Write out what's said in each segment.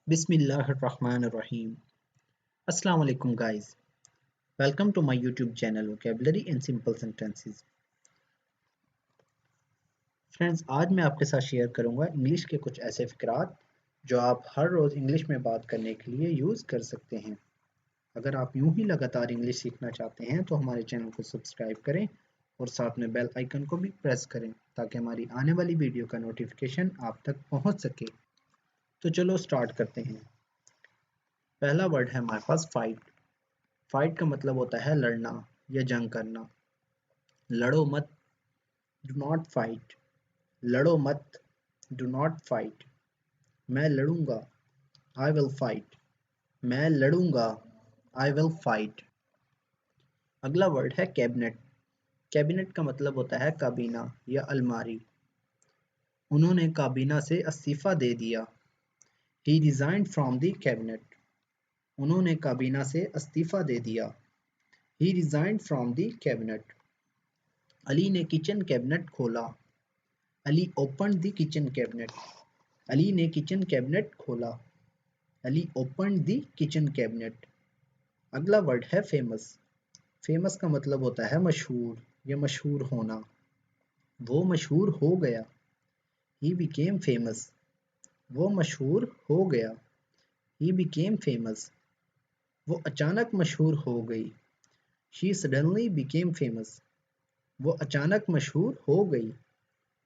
Bismillahirrahmanirrahim. Assalamu alaikum guys. Welcome to my YouTube channel Vocabulary and Simple Sentences. Friends, आज मैं आपके साथ share करूंगा इंग्लिश के कुछ ऐसे फ़िक्रात जो आप हर रोज़ इंग्लिश में बात करने के लिए यूज़ कर सकते हैं। अगर आप यूं ही लगातार इंग्लिश सीखना चाहते हैं तो हमारे चैनल को सब्सक्राइब करें और साथ में बेल आइकन को भी प्रेस करें ताकि हमारी आने वाली वीडियो का नोटिफिकेशन आप तक पहुंच सके। तो चलो स्टार्ट करते हैं। पहला वर्ड है हमारे पास फाइट। फाइट का मतलब होता है लड़ना या जंग करना। लड़ो मत, डू नॉट फाइट। लड़ो मत, डू नॉट फाइट। मैं लड़ूंगा, आई विल फाइट। मैं लड़ूंगा, आई विल फाइट। अगला वर्ड है कैबिनेट। कैबिनेट का मतलब होता है काबीना या अलमारी। उन्होंने काबीना से इस्तीफा दे दिया। He resigned from the cabinet. उन्होंने काबीना से इस्तीफा दे दिया। He resigned from the cabinet. Ali ने किचन कैबिनेट खोला। Ali opened the kitchen cabinet. Ali ने किचन कैबिनेट खोला। Ali opened the kitchen cabinet. अगला वर्ड है फेमस। फेमस का मतलब होता है मशहूर या मशहूर होना। वो मशहूर हो गया। He became famous. वो मशहूर हो गया। He became famous. वो अचानक मशहूर हो गई। She suddenly became famous. वो अचानक मशहूर हो गई।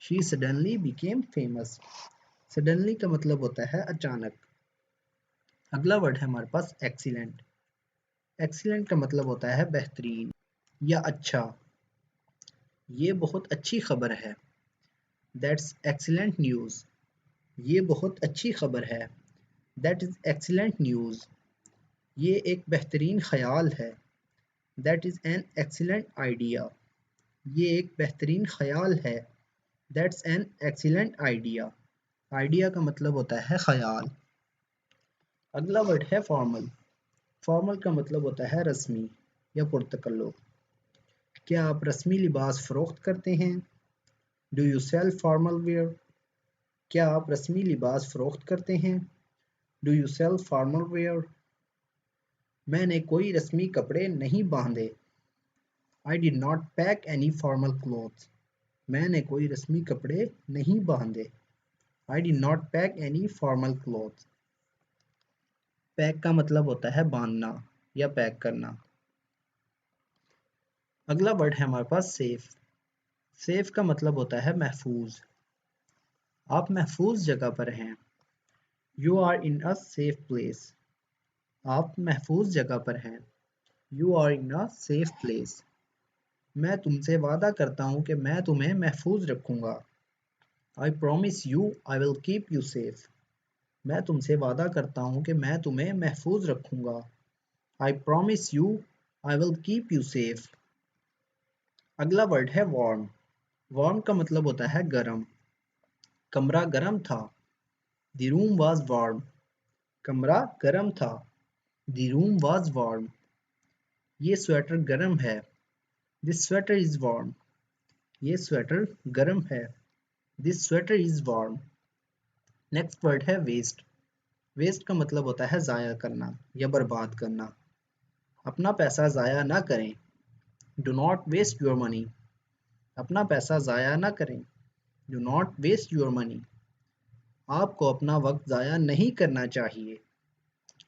She suddenly became famous. Suddenly का मतलब होता है अचानक। अगला वर्ड है हमारे पास एक्सीलेंट। एक्सीलेंट का मतलब होता है बेहतरीन या अच्छा। ये बहुत अच्छी खबर है। That's excellent news. ये बहुत अच्छी खबर है। That is excellent news. ये एक बेहतरीन ख्याल है। That is an excellent idea. ये एक बेहतरीन ख्याल है। That's an excellent idea. Idea का मतलब होता है ख्याल। अगला वर्ड है फॉर्मल। फॉर्मल का मतलब होता है रस्मी या पुरतकल्लुफ़। क्या आप रस्मी लिबास फ़रोख्त करते हैं? Do you sell formal wear? क्या आप रस्मी लिबास फ़रोख्त करते हैं? Do you sell formal wear? मैंने कोई रस्मी कपड़े नहीं बांधे। I did not pack any formal clothes. मैंने कोई रस्मी कपड़े नहीं बांधे। I did not pack any formal clothes. Pack का मतलब होता है बांधना या पैक करना। अगला वर्ड है हमारे पास सेफ। सेफ का मतलब होता है महफूज। आप महफूज जगह पर हैं। You are in a safe place. आप महफूज जगह पर हैं। You are in a safe place. मैं तुमसे वादा करता हूँ कि मैं तुम्हें महफूज रखूँगा। I promise you I will keep you safe. मैं तुमसे वादा करता हूँ कि मैं तुम्हें महफूज रखूँगा। I promise you I will keep you safe. अगला वर्ड है वार्म। वार्म का मतलब होता है गर्म। कमरा गर्म था। The room was warm. कमरा गर्म था। The room was warm. ये स्वेटर गर्म है। This sweater is warm. ये स्वेटर गर्म है। This sweater is warm. Next word है वेस्ट। वेस्ट का मतलब होता है ज़ाया करना या बर्बाद करना। अपना पैसा ज़ाया ना करें। Do not waste your money. अपना पैसा ज़ाया ना करें। Do not waste your money. आपको अपना वक्त ज़ाया नहीं करना चाहिए।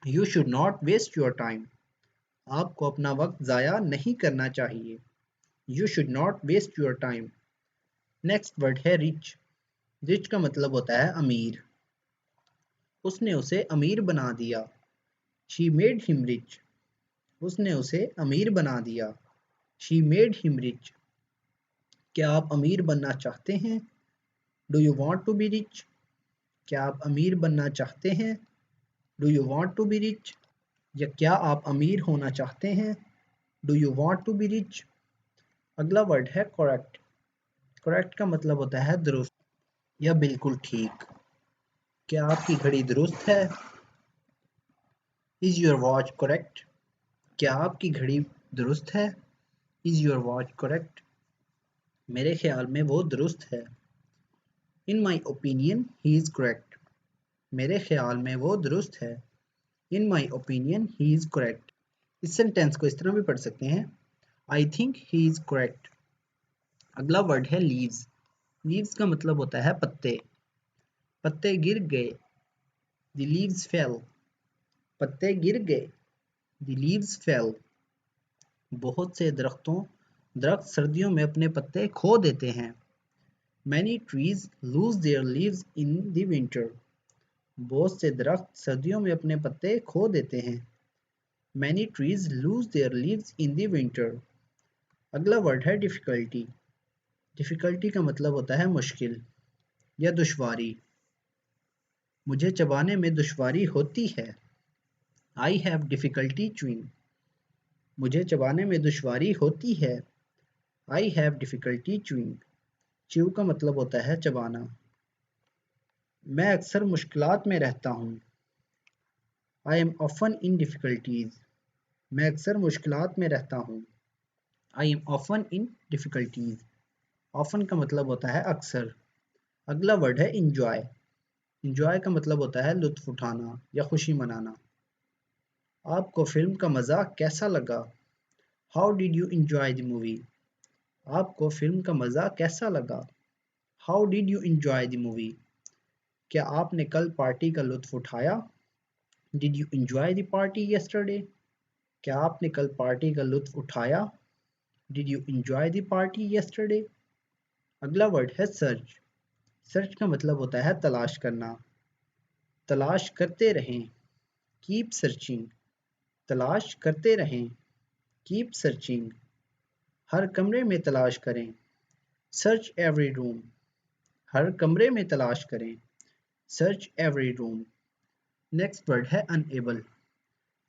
You should not waste your time. आपको अपना वक्त ज़ाया नहीं करना चाहिए। You should not waste your time. Next word है रिच। रिच का मतलब होता है अमीर। उसने उसे अमीर बना दिया। She made him rich. उसने उसे अमीर बना दिया। She made him rich. क्या आप अमीर बनना चाहते हैं? Do you want to be rich? क्या आप अमीर बनना चाहते हैं? Do you want to be rich? या क्या आप अमीर होना चाहते हैं? Do you want to be rich? अगला वर्ड है करेक्ट। करेक्ट का मतलब होता है दुरुस्त या बिल्कुल ठीक। क्या आपकी घड़ी दुरुस्त है? Is your watch correct? क्या आपकी घड़ी दुरुस्त है? Is your watch correct? मेरे ख्याल में वो दुरुस्त है। In my opinion he is correct. मेरे ख्याल में वो दुरुस्त है। In my opinion he is correct. इस सेंटेंस को इस तरह भी पढ़ सकते हैं, I think he is correct. अगला वर्ड है लीव्स। लीव्स का मतलब होता है पत्ते। पत्ते गिर गए, द लीव्स फेल। पत्ते गिर गए, द लीव्स फेल। बहुत से दरख्त सर्दियों में अपने पत्ते खो देते हैं। Many trees lose their leaves in the winter. बहुत से दरख्त सर्दियों में अपने पत्ते खो देते हैं। Many trees lose their leaves in the winter. अगला वर्ड है डिफ़िकल्टी। डिफ़िकल्टी का मतलब होता है मुश्किल या दुश्वारी। मुझे चबाने में दुश्वारी होती है। I have difficulty chewing. मुझे चबाने में दुश्वारी होती है। I have difficulty chewing. Chew का मतलब होता है चबाना। मैं अक्सर मुश्किलात में रहता हूँ। I am often in difficulties. मैं अक्सर मुश्किलात में रहता हूँ। I am often in difficulties. Often का मतलब होता है अक्सर। अगला वर्ड है enjoy. Enjoy का मतलब होता है लुत्फ उठाना या खुशी मनाना। आपको फिल्म का मज़ा कैसा लगा? How did you enjoy the movie? आपको फिल्म का मज़ा कैसा लगा? How did you enjoy the movie? क्या आपने कल पार्टी का लुत्फ उठाया? Did you enjoy the party yesterday? क्या आपने कल पार्टी का लुत्फ उठाया? Did you enjoy the party yesterday? अगला वर्ड है सर्च। सर्च का मतलब होता है तलाश करना। तलाश करते रहें, कीप सर्चिंग। तलाश करते रहें, कीप सर्चिंग। हर कमरे में तलाश करें, सर्च एवरी रूम। हर कमरे में तलाश करें, search every room. Next word है अनएबल।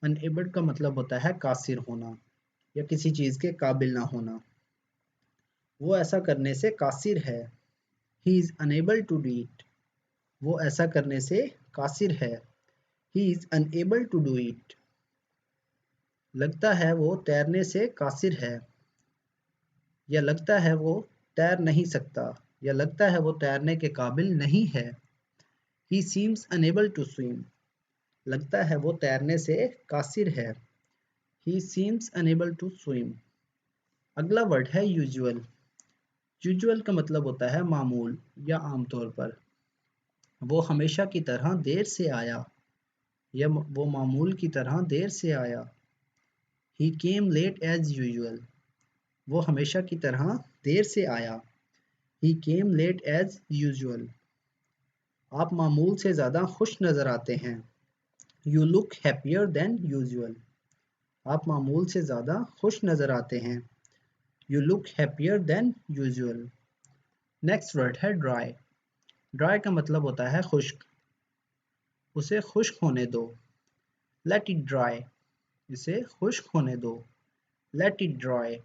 अनएबल का मतलब होता है कासिर होना या किसी चीज़ के काबिल ना होना। वो ऐसा करने से कासिर है। He is unable to do it. वो ऐसा करने से कासिर है। He is unable to do it. लगता है वो तैरने से कासिर है या लगता है वो तैर नहीं सकता या लगता है वो तैरने के काबिल नहीं है। He seems unable to swim. लगता है वो तैरने से कासिर है। He seems unable to swim. अगला वर्ड है यूजुअल। यूजुअल का मतलब होता है मामूल या आमतौर पर। वो हमेशा की तरह देर से आया या वो मामूल की तरह देर से आया। He came late as usual. वो हमेशा की तरह देर से आया। He came late as usual. आप मामूल से ज़्यादा खुश नज़र आते हैं। You look happier than usual. आप मामूल से ज़्यादा खुश नज़र आते हैं। You look happier than usual. Next word है dry. Dry का मतलब होता है खुश्क। उसे खुश्क होने दो। Let it dry. इसे खुश्क होने दो। Let it dry.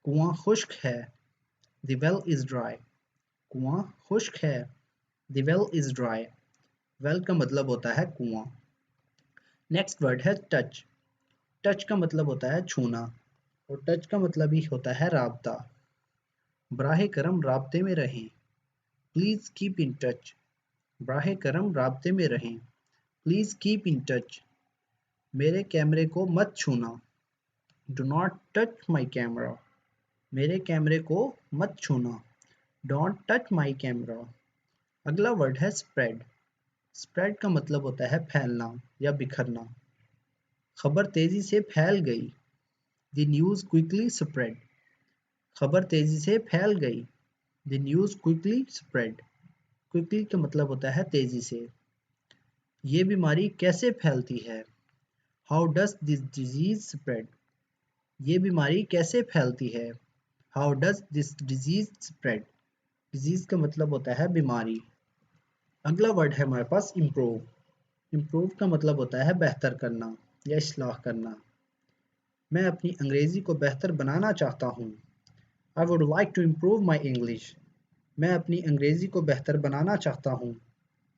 कुआं खुश्क है। The well is dry. कुआं खुश्क है। The well is dry. Well का मतलब होता है कुआं। नेक्स्ट वर्ड है टच। टच का मतलब होता है छूना और टच का मतलब ही होता है राब्ता। बराहे करम राब्ते में रहें। Please keep in touch. बराहे करम राब्ते में रहें। Please keep in touch. मेरे कैमरे को मत छूना। Do not touch my camera. मेरे कैमरे को मत छूना। Don't touch my camera. अगला वर्ड है स्प्रेड। स्प्रेड का मतलब होता है फैलना या बिखरना। खबर तेजी से फैल गई। The news quickly spread. खबर तेजी से फैल गई। The news quickly spread. Quickly का मतलब होता है तेजी से। ये बीमारी कैसे फैलती है? How does this disease spread. ये बीमारी कैसे फैलती है? How does this disease spread. Disease का मतलब होता है बीमारी। अगला वर्ड है हमारे पास इम्प्रूव। इम्प्रूव का मतलब होता है बेहतर करना या इस्लाह करना। मैं अपनी अंग्रेज़ी को बेहतर बनाना चाहता हूँ। I would like to improve my English. मैं अपनी अंग्रेज़ी को बेहतर बनाना चाहता हूँ।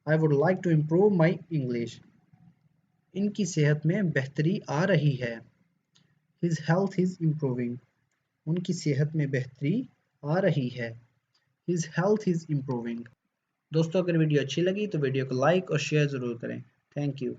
I would like to improve my English. इनकी सेहत में बेहतरी आ रही है। His health is improving. उनकी सेहत में बेहतरी आ रही है। His health is improving. दोस्तों अगर वीडियो अच्छी लगी तो वीडियो को लाइक और शेयर ज़रूर करें। Thank you.